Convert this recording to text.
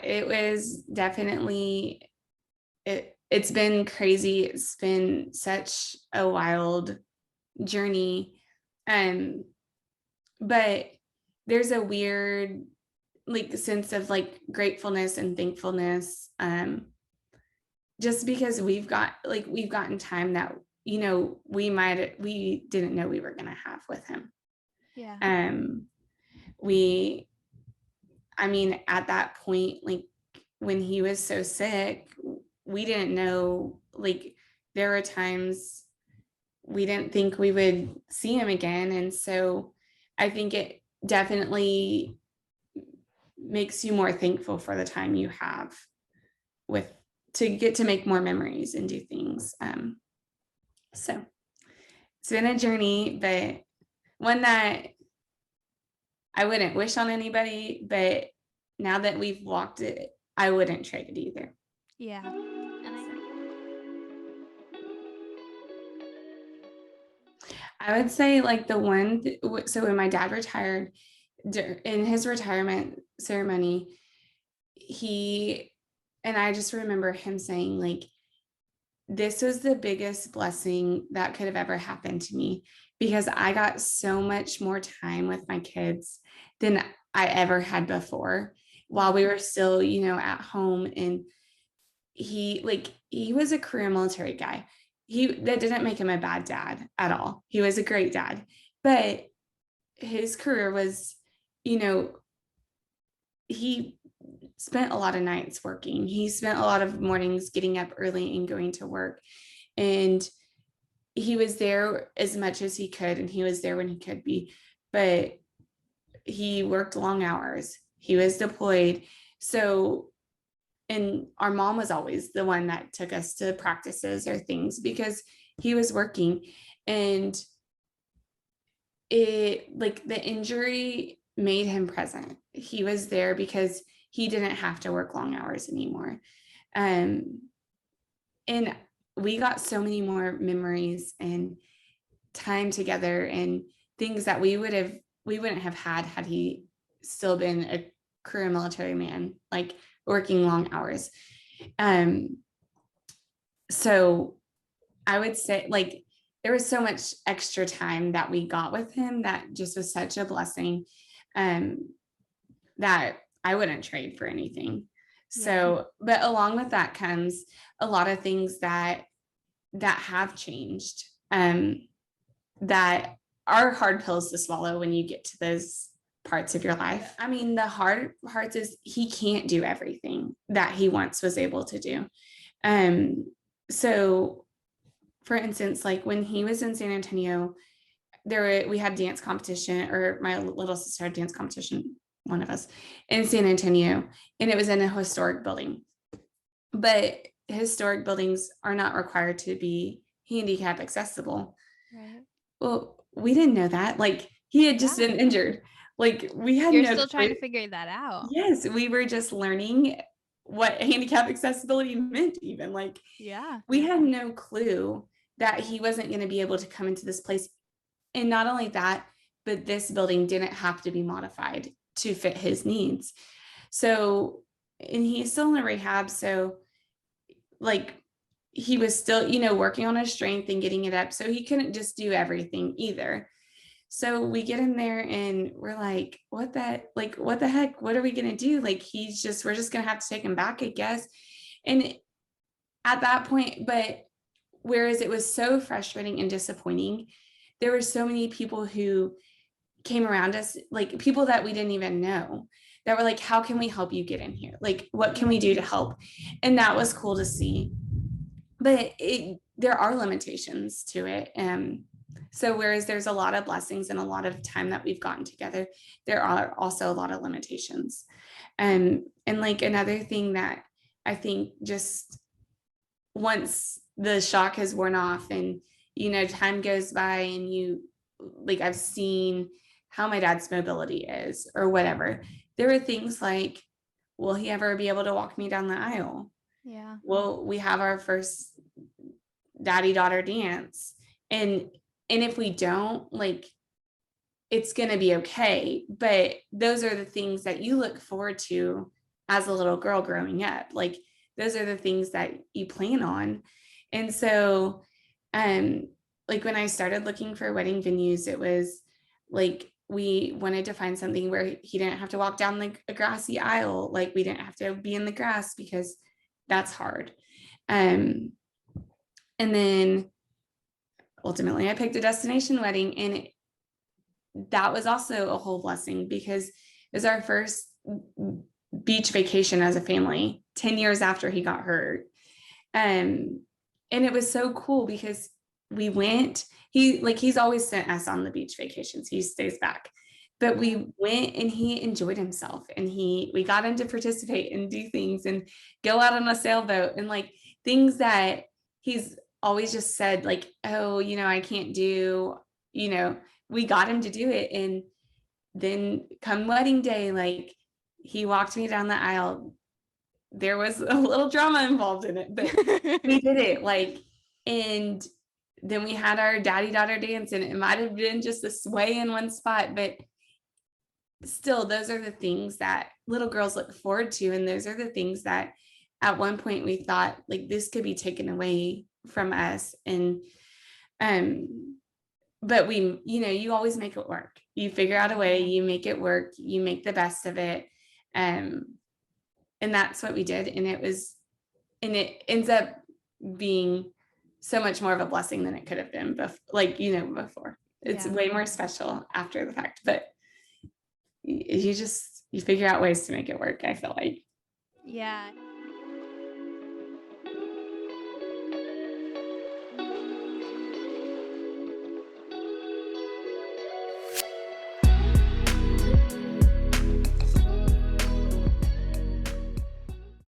it was definitely, it's been crazy. It's been such a wild journey. But there's a weird like sense of like gratefulness and thankfulness. Just because we've gotten time that, we didn't know we were going to have with him. Yeah. We, I mean, at that point, like when he was so sick, we didn't know, like there were times we didn't think we would see him again. And so I think it definitely makes you more thankful for the time you have with to get to make more memories and do things. So it's been a journey, but one that I wouldn't wish on anybody, but now that we've walked it, I wouldn't trade it either. Yeah. I would say like the one, so when my dad retired, in his retirement ceremony, and I just remember him saying like, this was the biggest blessing that could have ever happened to me because I got so much more time with my kids than I ever had before while we were still, at home. And he was a career military guy. That didn't make him a bad dad at all. He was a great dad, but his career was, he spent a lot of nights working. He spent a lot of mornings getting up early and going to work. And he was there as much as he could, and he was there when he could be, but he worked long hours. He was deployed. So, and our mom was always the one that took us to practices or things because he was working. And the injury made him present. He was there because he didn't have to work long hours anymore. And we got so many more memories and time together and things that we wouldn't have had he still been a career military man, like working long hours. So I would say like there was so much extra time that we got with him that just was such a blessing, that I wouldn't trade for anything. So, but along with that comes a lot of things that have changed, that are hard pills to swallow when you get to those parts of your life. I mean, the hard parts is he can't do everything that he once was able to do. So for instance, like when he was in San Antonio, we had dance competition, or my little sister had dance competition, one of us, in San Antonio, and it was in a historic building. But historic buildings are not required to be handicap accessible. Right. Well, we didn't know that. Like he had just been injured. Like we had You're no still trying to clue. figure that out. Yes, we were just learning what handicap accessibility meant, even like we had no clue that he wasn't going to be able to come into this place. And not only that, but this building didn't have to be modified to fit his needs. So, and he's still in a rehab. So like he was still, working on his strength and getting it up. So he couldn't just do everything either. So we get in there and we're like, what the heck? What are we going to do? Like, we're just going to have to take him back, I guess. And at that point, but whereas it was so frustrating and disappointing, there were so many people who came around us, like people that we didn't even know, that were like, how can we help you get in here? Like, what can we do to help? And that was cool to see. But there are limitations to it. So whereas there's a lot of blessings and a lot of time that we've gotten together, there are also a lot of limitations. And like another thing that I think, just once the shock has worn off and, time goes by and I've seen how my dad's mobility is or whatever. There were things like, will he ever be able to walk me down the aisle? Yeah. Well, we have our first daddy-daughter dance. And if we don't, like, it's going to be okay. But those are the things that you look forward to as a little girl growing up. Like those are the things that you plan on. And so like when I started looking for wedding venues, it was like we wanted to find something where he didn't have to walk down like a grassy aisle. Like we didn't have to be in the grass because that's hard. And then ultimately I picked a destination wedding, and that was also a whole blessing because it was our first beach vacation as a family 10 years after he got hurt. And it was so cool because we went, he's always sent us on the beach vacations. He stays back, but we went and he enjoyed himself, and we got him to participate and do things and go out on a sailboat and like things that he's always just said like, oh, I can't do, we got him to do it. And then come wedding day, like he walked me down the aisle. There was a little drama involved in it, but we did it. Like, and then we had our daddy-daughter dance, and it might have been just a sway in one spot, but still, those are the things that little girls look forward to. And those are the things that at one point we thought like this could be taken away from us. And, but we, you always make it work. You figure out a way, you make it work, you make the best of it. And that's what we did. And it ends up being so much more of a blessing than it could have been before. It's way more special after the fact, but you figure out ways to make it work, I feel like. Yeah.